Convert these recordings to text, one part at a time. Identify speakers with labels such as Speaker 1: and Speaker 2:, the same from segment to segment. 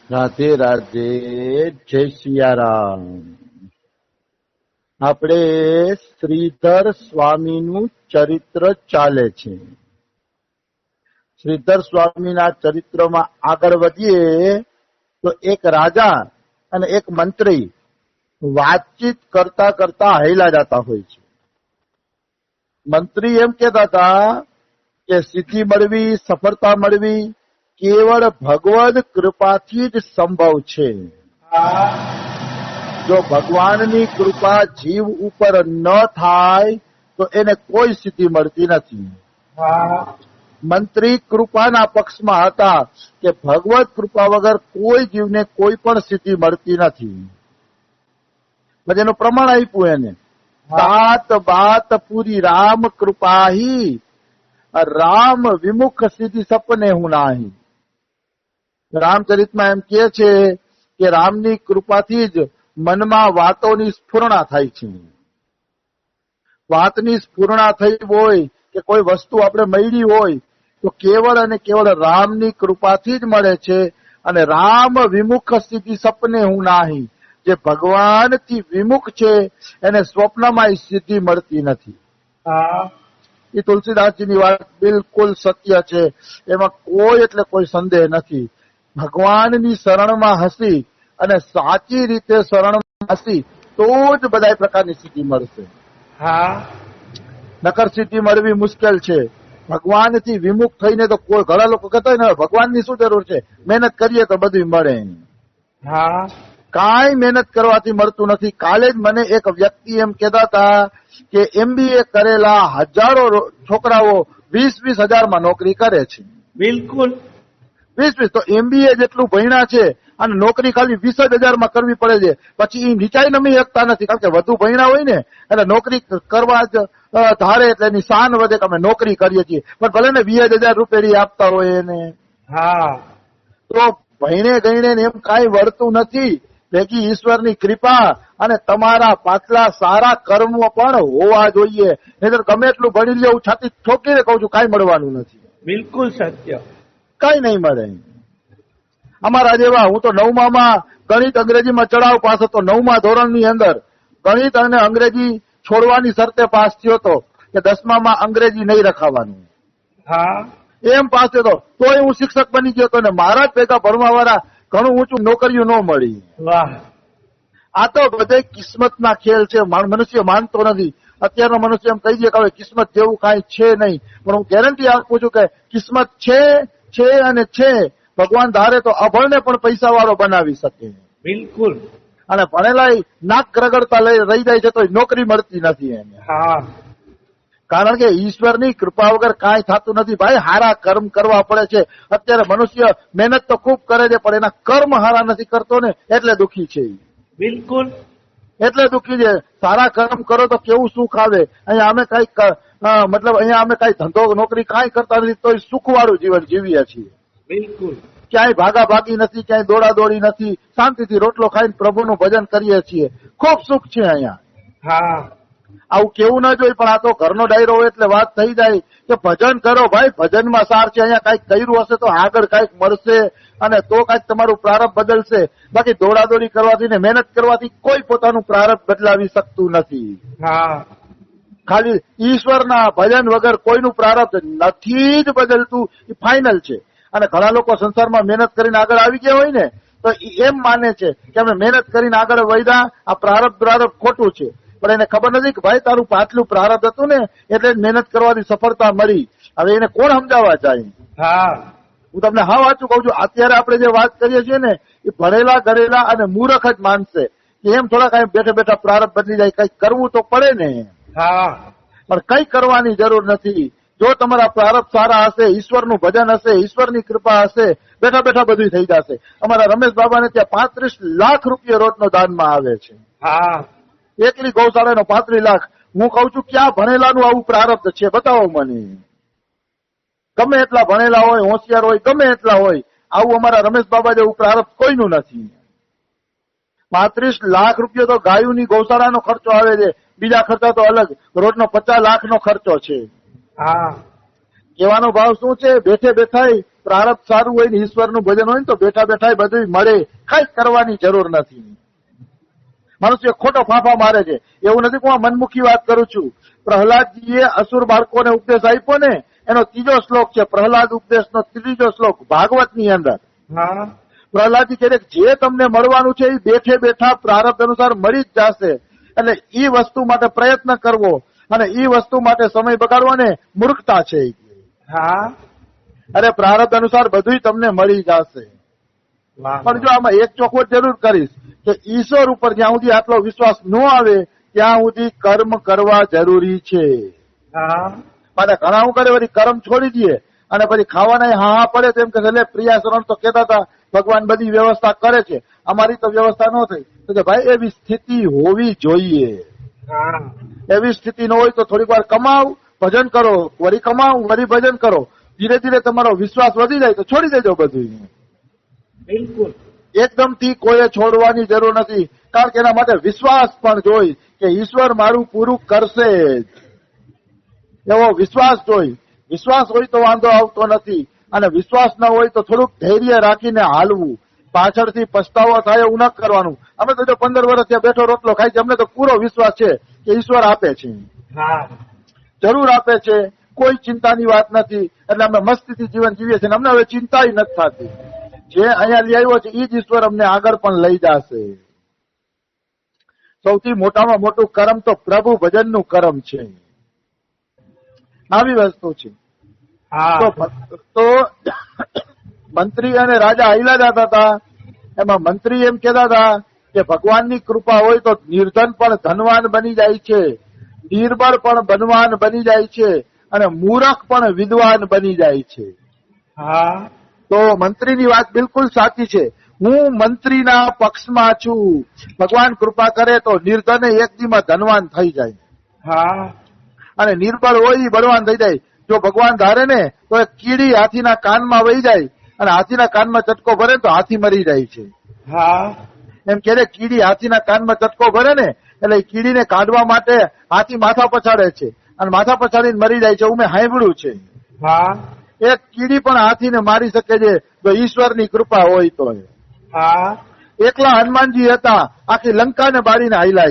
Speaker 1: રાધે રાધે, જય સિયારામ. આપણે શ્રીધર સ્વામીનું ચરિત્ર ચાલે છે. શ્રીધર સ્વામીના ચરિત્રમાં આગળ વધીએ તો એક રાજા અને એક મંત્રી વાતચીત કરતા કરતા હૈલા જતા હોય છે. મંત્રી એમ કહેતા હતા કે સિદ્ધિ મળવી, સફળતા મળવી કેવળ ભગવદ કૃપાથી જ સંભવ છે. જો ભગવાનની કૃપા જીવ ઉપર ન થાય તો એને કોઈ સિદ્ધિ મળતી નથી. મંત્રી કૃપાના પક્ષમાં હતા કે ભગવત કૃપા વગર કોઈ જીવને કોઈ પણ સિદ્ધિ મળતી નથી. પછી એનું પ્રમાણ આપ્યું એને, સાત બાત પૂરી રામ કૃપાહી, રામ વિમુખ સિદ્ધિ સપને હું નાહી. રામચરિતમાં એમ કહે છે કે રામની કૃપાથી જ મનમાં વાતોની સ્ફુરણા થાય છે. વાતની સ્ફુરણા થઈ હોય કે કોઈ વસ્તુ આપણે મળી હોય તો કેવળ અને કેવળ રામની કૃપાથી જ મળે છે. અને રામ વિમુખ સ્થિતિ સપને હું નાહી, જે ભગવાનથી વિમુખ છે એને સ્વપ્નમાં સિદ્ધિ મળતી નથી. એ તુલસીદાસજીની વાત બિલકુલ સત્ય છે, એમાં કોઈ એટલે કોઈ સંદેહ નથી. ભગવાનની શરણમાં હસી અને સાચી રીતે શરણમાં હસી તો જ બધા પ્રકારની સિદ્ધિ મળશે. નકર સિદ્ધિ મળવી મુશ્કેલ છે. ભગવાનથી વિમુખ થઈને તો કોઈ, ઘણા લોકો કહેતા હોય ને ભગવાનની શું જરૂર છે, મહેનત કરીએ તો બધું મળે. કાંઈ મહેનત કરવાથી મળતું નથી. કાલે જ મને એક વ્યક્તિ એમ કહેતા હતા કે MBA કરેલા હજારો છોકરાઓ 20-20 હજારમાં નોકરી કરે છે.
Speaker 2: બિલકુલ
Speaker 1: 20 તો MBA જેટલું ભણ્યા છે અને નોકરી ખાલી 20,000 કરવી પડે છે. પછી એ નીચાઈ નમી શકતા નથી, કારણ કે વધુ ભણ્યા હોય ને એટલે નોકરી કરવા જ ધારે એટલે એની શાન વધે કે અમે નોકરી કરીએ છીએ. પણ ભલે ને 20,000 રૂપિયા આપતા હોય એને, તો ભણે ગઈને એમ કાંઈ વળતું નથી. ભેગી ઈશ્વરની કૃપા અને તમારા પાછલા સારા કર્મો પણ હોવા જોઈએ. નહીતર ગમે એટલું ભણી લે, હું છાતી ઠોકીને કહું છું કાંઈ મળવાનું નથી.
Speaker 2: બિલકુલ સત્ય,
Speaker 1: કઈ નહીં મળે. અમારા જેવા, હું તો 9માં ગણિત અંગ્રેજીમાં ચડાવ પાસ હતો. 9મા ધોરણની અંદર ગણિત અને અંગ્રેજી છોડવાની શરતે પાસ થયો હતો કે 10માં અંગ્રેજી નહીં રખાવાનું. એમ પાસ થયો તોય હું શિક્ષક બની ગયો હતો ને મારા જ ભેગા ભણવા વાળા ઘણું ઊંચું નોકરીઓ ન મળી. આ તો બધે કિસ્મતના ખેલ છે. મનુષ્ય માનતો નથી. અત્યારનો મનુષ્ય એમ કહી દે કે હવે કિસ્મત જેવું કાંઈ છે નહીં. પણ હું ગેરંટી આપું છું કે કિસ્મત છે અને છે. ભગવાન ધારે તો અભણને પણ પૈસા વાળો બનાવી શકે.
Speaker 2: બિલકુલ.
Speaker 1: અને ભણેલા નાક રગડતા રહી જાય છે તો નોકરી મળતી નથી એને. કારણ કે ઈશ્વરની કૃપા વગર કાંઈ થતું નથી ભાઈ. હારા કર્મ કરવા પડે છે. અત્યારે મનુષ્ય મહેનત તો ખૂબ કરે છે પણ એના કર્મ હારા નથી કરતો ને, એટલે દુઃખી છે.
Speaker 2: બિલકુલ
Speaker 1: એટલે દુઃખી છે. સારા કર્મ કરો તો કેવું સુખ આવે. અહીંયા અમે કઈ મતલબ અહીંયા અમે કઈ ધંધો નોકરી કાંઈ કરતા નથી તો સુખવાળું જીવન જીવીએ છીએ.
Speaker 2: બિલકુલ.
Speaker 1: ક્યાંય ભાગા ભાગી નથી, ક્યાંય દોડા દોડી નથી. શાંતિથી રોટલો ખાઈને પ્રભુનું ભજન કરીએ છીએ. ખૂબ સુખ છે અહીંયા. આવું કેવું ના જોઈએ, પણ આ તો ઘરનો ડાયરો હોય એટલે વાત થઈ જાય કે ભજન કરો ભાઈ. ભજનમાં સાર છે. અહીંયા કઈક કર્યું હશે તો આગળ કઈક મળશે અને તો કઈક તમારું પ્રારબ્ધ બદલશે. બાકી દોડાદોડી કરવાથી ને મહેનત કરવાથી કોઈ પોતાનું પ્રારબ્ધ બદલાવી શકતું નથી. ખાલી ઈશ્વરના ભજન વગર કોઈનું પ્રારબ્ધ નથી જ બદલતું. એ ફાઇનલ છે. અને ઘણા લોકો સંસારમાં મહેનત કરીને આગળ આવી ગયા હોય ને તો એમ માને છે કે અમે મહેનત કરીને આગળ વધ્યા, આ પ્રારબ્ધ ખોટું છે. પણ એને ખબર નથી કે ભાઈ તારું પાછલું પ્રારબ્ધ હતું ને એટલે મહેનત કરવાની સફળતા મળી. હવે એને કોણ સમજાવવા જાય? હું તમને હા વાંચું કઉ છું. અત્યારે આપણે જે વાત કરીએ છીએ ને એ ભણેલા ગણેલા અને મૂર્ખ જ માનશે કે એમ થોડા કઈ બેઠા બેઠા પ્રારબ્ધ બદલી જાય. કઈક કરવું તો પડે ને. પણ કઈ કરવાની જરૂર નથી. જો તમારા પ્રારબ્ધ સારા હશે, ઈશ્વરનું ભજન હશે, ઈશ્વરની કૃપા હશે, બેઠા બેઠા બધું થઈ જશે. અમારા રમેશ બાબાને ત્યાં 35 લાખ રૂપિયા રોજનો દાનમાં આવે છે. એકલી ગૌશાળાનો 35 લાખ. હું કઉ છું ક્યાં ભણેલાનું આવું પ્રારબ્ધ છે? બતાવો મને. ગમે એટલા ભણેલા હોય, હોશિયાર હોય, ગમે એટલા હોય, આવું અમારા રમેશ બાબા જેવું પ્રારબ્ધ કોઈનું નથી. 35 લાખ રૂપિયા તો ગાયોની ગૌશાળાનો ખર્ચો આવે છે. બીજા ખર્ચા તો અલગ. રોજનો 50 લાખનો ખર્ચો છે. કહેવાનો ભાવ શું છે? બેઠે બેઠા પ્રારબ્ધ સારું હોય ને ઈશ્વરનું ભજન હોય ને તો બેઠા બેઠા બધું મળે, કઈ કરવાની જરૂર નથી. મનુષ્ય ખોટો ફાંફા મારે છે. એવું નથી કે હું મનમુખી વાત કરું છું. પ્રહલાદજીએ અસુર બાળકોને ઉપદેશ આપ્યો ને, એનો 3જો શ્લોક છે. પ્રહલાદ ઉપદેશનો 3જો શ્લોક ભાગવતની અંદર. પ્રહલાદજી કહે જે તમને મળવાનું છે એ બેઠે બેઠા પ્રારબ્ધ અનુસાર મળી જ જશે. એટલે ઈ વસ્તુ માટે પ્રયત્ન કરવો અને ઈ વસ્તુ માટે સમય બગાડવો ને મૂર્ખતા છે. અરે પ્રારબ્ધ અનુસાર બધું તમને મળી જશે. પણ જો આમાં એક ચોખવટ જરૂર કરીશ કે ઈશ્વર ઉપર જ્યાં સુધી આટલો વિશ્વાસ ન આવે ત્યાં સુધી કર્મ કરવા જરૂરી છે. અને ઘણા શું કરે વળી કર્મ છોડી દઈએ અને પછી ખાવાના હા પડે તેમ કે એટલે પ્રિયા શરણ તો કહેતા હતા ભગવાન બધી વ્યવસ્થા કરે છે, અમારી તો વ્યવસ્થા ન થઈ. તો ભાઈ એવી સ્થિતિ હોવી જોઈએ. એવી સ્થિતિ ન હોય તો થોડીક વાર કમાવ, ભજન કરો, વળી કમાવ, વળી ભજન કરો. ધીરે ધીરે તમારો વિશ્વાસ વધી જાય તો છોડી દેજો બધું.
Speaker 2: બિલકુલ
Speaker 1: એકદમ થી કોઈએ છોડવાની જરૂર નથી. કારણ કે એના માટે વિશ્વાસ પણ જોઈ કે ઈશ્વર મારું પૂરું કરશે જ. એવો વિશ્વાસ જોઈ. વિશ્વાસ હોય તો વાંધો આવતો નથી અને વિશ્વાસ ન હોય તો થોડુંક ધૈર્ય રાખીને હાલવું. પાછળથી પસ્તાવો થાય એવું ન કરવાનું. અમે તો જો 15 વર્ષ ત્યાં બેઠો રોટલો ખાઈ છે, અમને તો પૂરો વિશ્વાસ છે કે ઈશ્વર આપે છે, જરૂર આપે છે, કોઈ ચિંતાની વાત નથી. એટલે અમે મસ્તીથી જીવન જીવીએ છીએ. અમને હવે ચિંતા નથી થતી. જે અહીંયા લઈ આવ્યો છે એ જ ઈશ્વર અમને આગળ પણ લઈ જશે. સૌથી મોટામાં મોટું કર્મ તો પ્રભુ ભજનનું કર્મ છે. આવી વસ્તુ છે. તો મંત્રી અને રાજા હાઈલા જતા હતા. એમાં મંત્રી એમ કહેતા હતા કે ભગવાનની કૃપા હોય તો નિર્ધન પણ ધનવાન બની જાય છે, નિર્બળ પણ ધનવાન બની જાય છે અને મૂરખ પણ વિદ્વાન બની જાય છે. તો મંત્રીની વાત બિલકુલ સાચી છે. હું મંત્રીના પક્ષમાં છું. ભગવાન કૃપા કરે તો નિર્ધન એક દીમાં ધનવાન થઈ જાય અને નિર્બળ હોય એ બળવાન થઈ જાય. જો ભગવાન ધારે ને તો એક કીડી હાથીના કાનમાં વહી જાય અને હાથીના કાનમાં ચટકો ભરે તો હાથી મરી જાય છે. એમ કે કીડી હાથીના કાનમાં ચટકો ભરે ને એટલે કીડીને કાઢવા માટે હાથી માથા પછાડે છે અને માથા પછાડીને મરી જાય છે. એવું મેં સાંભળ્યું છે. એક કીડી પણ હાથીને મારી શકે છે જો ઈશ્વરની કૃપા હોય તો. એકલા હનુમાનજી હતા, આખી લંકાને બાળીને હાઈલા.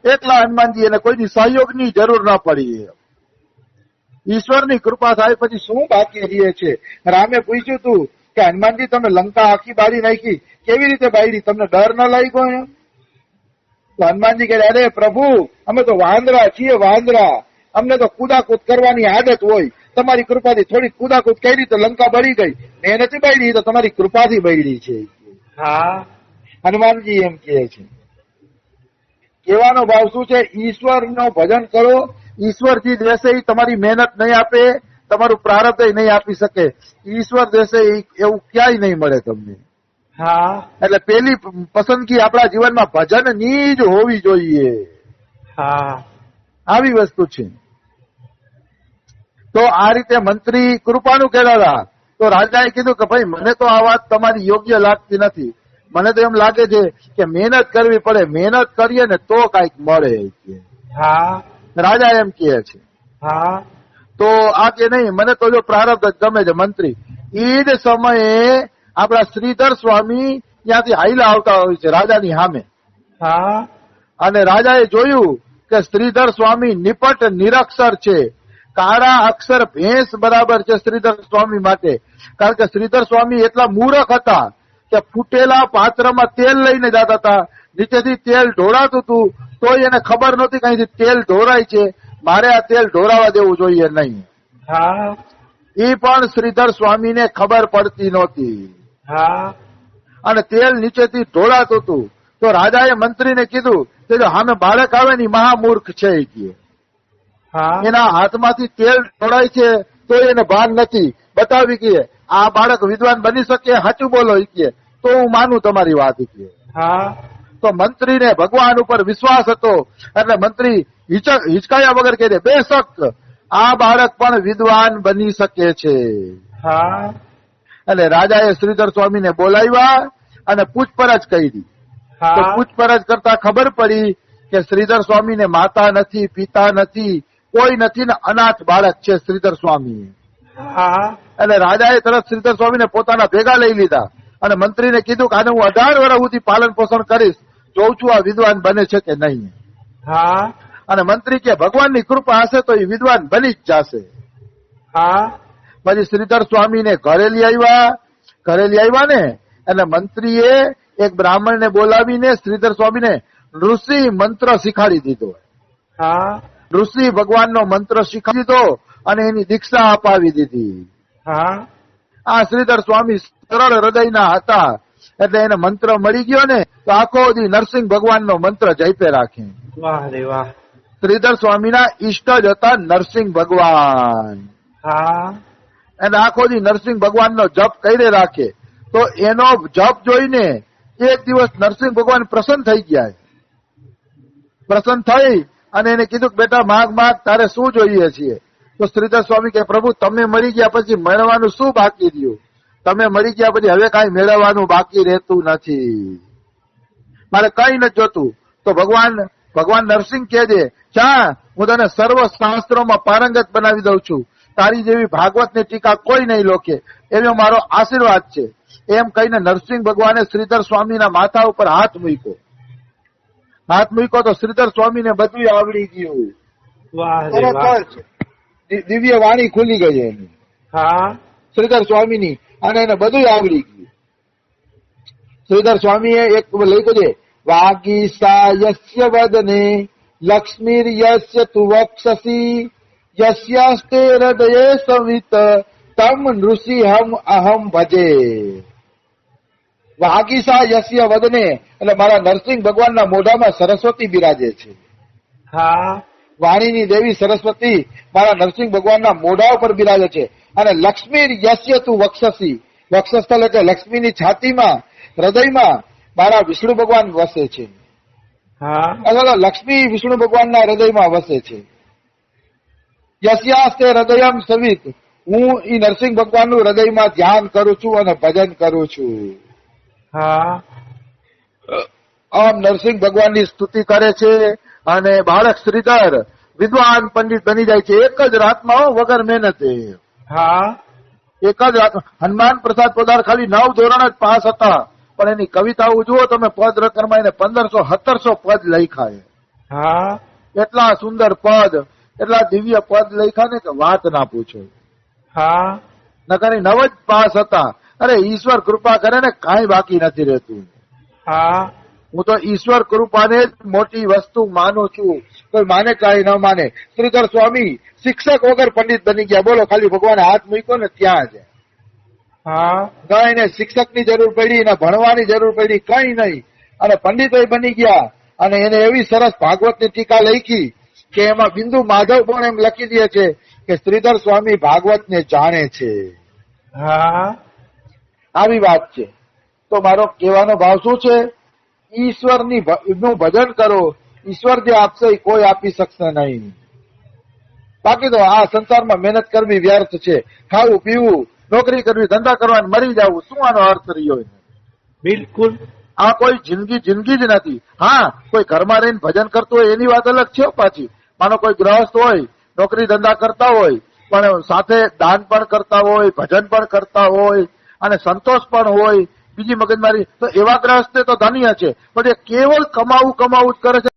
Speaker 1: એકલા હનુમાનજી, એને કોઈની સહયોગની જરૂર ના પડી. ઈશ્વરની કૃપા થાય પછી શું બાકી રહે છે. રામે પૂછ્યું તું કે હનુમાનજી તમે લંકા આખી બાળી નાખી, કેવી રીતે બાળી? તમને ડર ન લાગ્યો એમ? તો હનુમાનજી કહે અરે પ્રભુ અમે તો વાંદરા છીએ, વાંદરા. અમને તો કુદાકૂદ કરવાની આદત હોય. તમારી કૃપાથી થોડી કુદાકૂદ કરી તો લંકા બળી ગઈ. મેં નથી બાળી, તો તમારી કૃપાથી બળી છે. હનુમાનજી એમ કહે છે. કહેવાનો ભાવ શું છે? ઈશ્વરનો ભજન કરો. ઈશ્વરજી દેશે એ તમારી મહેનત નહીં આપે, તમારું પ્રારબ્ધ નહીં આપી શકે. ઈશ્વર દેશે એવું ક્યાંય નહીં મળે તમને. એટલે પેલી પસંદગી આપણા જીવનમાં ભજનની જ હોવી જોઈએ. આવી વસ્તુ છે. તો આ રીતે મંત્રી કૃપાનું કહેતા હતા. તો રાજાએ કીધું કે ભાઈ મને તો આ વાત તમારી યોગ્ય લાગતી નથી. મને તો એમ લાગે છે કે મહેનત કરવી પડે. મહેનત કરીએ ને તો કઈક મળે. રાજા એમ કહે છે. તો આ કે નહીં, મને તો જો પ્રારબ્ધ જ ગમે છે. મંત્રી એ જ સમયે આપણા શ્રીધર સ્વામી ત્યાંથી હાઈલા આવતા હોય છે રાજાની સામે. અને રાજાએ જોયું કે શ્રીધર સ્વામી નિપટ નિરક્ષર છે. કાળા અક્ષર ભેંસ બરાબર છે શ્રીધર સ્વામી માટે. કારણ કે શ્રીધર સ્વામી એટલા મૂર્ખ હતા કે ફૂટેલા પાત્રમાં તેલ લઈને જતા હતા. નીચેથી તેલ ઢોળાતું હતું તોય એને ખબર નહોતી કે અહીંથી તેલ ઢોરાય છે, મારે આ તેલ ઢોરાવા દેવું જોઈએ નહીં. એ પણ શ્રીધર સ્વામીને ખબર પડતી નહોતી અને તેલ નીચેથી ઢોળાતું હતું. તો રાજાએ મંત્રીને કીધું કે જો સામે બાળક આવે ને મહામૂર્ખ છે એ કહે. એના હાથમાંથી તેલ ઢોળાય છે તો એને ભાન નથી. બતાવી કે આ બાળક વિદ્વાન બની શકે, સાચું બોલો એ કહે તો હું માનું તમારી વાત કહે. તો મંત્રીને ભગવાન ઉપર વિશ્વાસ હતો એટલે મંત્રી હિચકાયા વગર કહે બેશક આ બાળક પણ વિદ્વાન બની શકે છે. એટલે રાજાએ શ્રીધર સ્વામીને બોલાવ્યા અને પૂછપરછ કરી. તો પૂછપરછ કરતા ખબર પડી કે શ્રીધર સ્વામીને માતા નથી, પિતા નથી, કોઈ નથી ને અનાથ બાળક છે શ્રીધર સ્વામી.
Speaker 2: હા
Speaker 1: એટલે રાજાએ તરત શ્રીધર સ્વામીને પોતાના ભેગા લઈ લીધા અને મંત્રીને કીધું કે આને હું 18 વર્ષ સુધી પાલન પોષણ કરીશ, જોઉં છું આ વિદ્વાન બને છે કે નહીં.
Speaker 2: હા
Speaker 1: અને મંત્રી કે ભગવાનની કૃપા હશે તો એ વિદ્વાન બની જ જશે.
Speaker 2: હા
Speaker 1: પછી શ્રીધર સ્વામીને ઘરે લઈ આવ્યા ને એટલે મંત્રીએ એક બ્રાહ્મણને બોલાવીને શ્રીધર સ્વામીને ઋષિ મંત્ર શીખાડી દીધો.
Speaker 2: હા
Speaker 1: ઋષિ ભગવાનનો મંત્ર શીખવી દીધો અને એની દીક્ષા અપાવી દીધી.
Speaker 2: હા
Speaker 1: આ શ્રીધર સ્વામી સરળ હૃદયના હતા એટલે એને મંત્ર મળી ગયો ને તો આખો દી નરસિંહ ભગવાનનો મંત્ર જપે રાખે.
Speaker 2: વાહ રે વાહ.
Speaker 1: શ્રીધર સ્વામીના ઈષ્ટ જ હતા નરસિંહ ભગવાન.
Speaker 2: હા
Speaker 1: અને આખો દી નરસિંહ ભગવાનનો જપ કરી રાખે. તો એનો જપ જોઈને એક દિવસ નરસિંહ ભગવાન પ્રસન્ન થઈ ગયા. પ્રસન્ન થઈ અને એને કીધું કે બેટા માગ તારે શું જોઈએ છીએ? તો શ્રીધર સ્વામી કે પ્રભુ તમે મળી ગયા પછી મેળવવાનું શું બાકી રહ્યું? તમે મળી ગયા પછી હવે કાંઈ મેળવવાનું બાકી રહેતું નથી, મારે કઈ નથી જોતું. તો ભગવાન નરસિંહ કહેજે ચા હું તને સર્વ શાસ્ત્રોમાં પારંગત બનાવી દઉં છું, તારી જેવી ભાગવતની ટીકા કોઈ નહીં લોકે, એનો મારો આશીર્વાદ છે. એમ કહીને નરસિંહ ભગવાને શ્રીધર સ્વામીના માથા ઉપર હાથ મૂક્યો તો શ્રીધર સ્વામીને બધું આવડી ગયું.
Speaker 2: વાહ રે વાહ.
Speaker 1: દિવ્ય વાણી ખુલી ગઈ એની,
Speaker 2: હા
Speaker 1: શ્રીધર સ્વામીની, અને એને બધું આવડી ગયું. શ્રીધર સ્વામીએ એક લખ્યું છે વાગીસા યસ્ય વદને લક્ષ્મીર યસ્ય તુ વક્ષસી યસ્યાસ્તે હૃદયે સંવિત તમ નૃસિંહમ અહમ ભજે. વાગીસા યસ્ય વદને એટલે મારા નરસિંહ ભગવાનના મોઢામાં સરસ્વતી બિરાજે છે.
Speaker 2: હા
Speaker 1: વાણીની દેવી સરસ્વતી મારા નરસિંહ ભગવાનના મોઢા ઉપર બિરાજે છે. અને લક્ષ્મી યસ્ય તું વક્ષસી, વક્ષસ્થળ એટલે લક્ષ્મીની છાતીમાં હૃદયમાં મારા વિષ્ણુ ભગવાન વસે છે.
Speaker 2: હા
Speaker 1: લક્ષ્મી વિષ્ણુ ભગવાનના હૃદયમાં વસે છે. યસ્યાસ્તે હૃદયમ સવિત, હું ઈ નરસિંહ ભગવાનનું હૃદયમાં ધ્યાન કરું છું અને ભજન કરું છું.
Speaker 2: હા
Speaker 1: આમ નરસિંહ ભગવાનની સ્તુતિ કરે છે અને બાળક શ્રીધર વિદ્વાન પંડિત બની જાય છે એક જ રાતમાં, વગર મહેનતે.
Speaker 2: હા
Speaker 1: એક જ રાતમાં. હનુમાન પ્રસાદ પોદાર ખાલી 9 ધોરણ જ પાસ હતા, પણ એની કવિતાઓ જુઓ તમે, પદ રકમમાં એને 1500-1700 પદ લખ્યા.
Speaker 2: હા
Speaker 1: એટલા સુંદર પદ, એટલા દિવ્ય પદ લખ્યા ને કે વાત ના પૂછો.
Speaker 2: હા
Speaker 1: નકર 9 જ પાસ હતા. અરે ઈશ્વર કૃપા કરે ને કાંઈ બાકી નથી રહેતું.
Speaker 2: હા
Speaker 1: હું તો ઈશ્વર કૃપાને જ મોટી વસ્તુ માનું છું, કોઈ માને કાંઈ ન માને. શ્રીધર સ્વામી શિક્ષક વગર પંડિત બની ગયા, બોલો, ખાલી ભગવાને હાથ મૂક્યો ને ત્યાં જ.
Speaker 2: હા
Speaker 1: ના એને શિક્ષકની જરૂર પડી, ના ભણવાની જરૂર પડી, કઈ નહીં, અને પંડિત બની ગયા. અને એને એવી સરસ ભાગવતની ટીકા લખી કે એમાં બિંદુ માધવ પણ એમ લખી દે છે કે શ્રીધર સ્વામી ભાગવતને જાણે છે.
Speaker 2: હા
Speaker 1: આવી વાત છે. તો મારો કહેવાનો ભાવ શું છે? ઈશ્વરનું ભજન કરો, ઈશ્વર જે આપશે એ કોઈ આપી શકશે નહીં. બાકી તો આ સંસારમાં મહેનત કરવી વ્યર્થ છે. ખાવું પીવું, નોકરી કરવી, ધંધા કરવા, મરી જવું, શું આનો અર્થ રહ્યો?
Speaker 2: બિલકુલ.
Speaker 1: આ કોઈ જિંદગી જ નથી. હા, કોઈ ઘરમાં રહીને ભજન કરતું હોય એની વાત અલગ છે પાછી. માનો કોઈ ગ્રહસ્થ હોય, નોકરી ધંધા કરતા હોય, પણ સાથે દાન પણ કરતા હોય, ભજન પણ કરતા હોય અને સંતોષ પણ હોય, બીજી મગજમારી, તો એવા ગ્રહસ્થ તો ધન્ય છે. પણ એ કેવળ કમાવું જ કરે છે.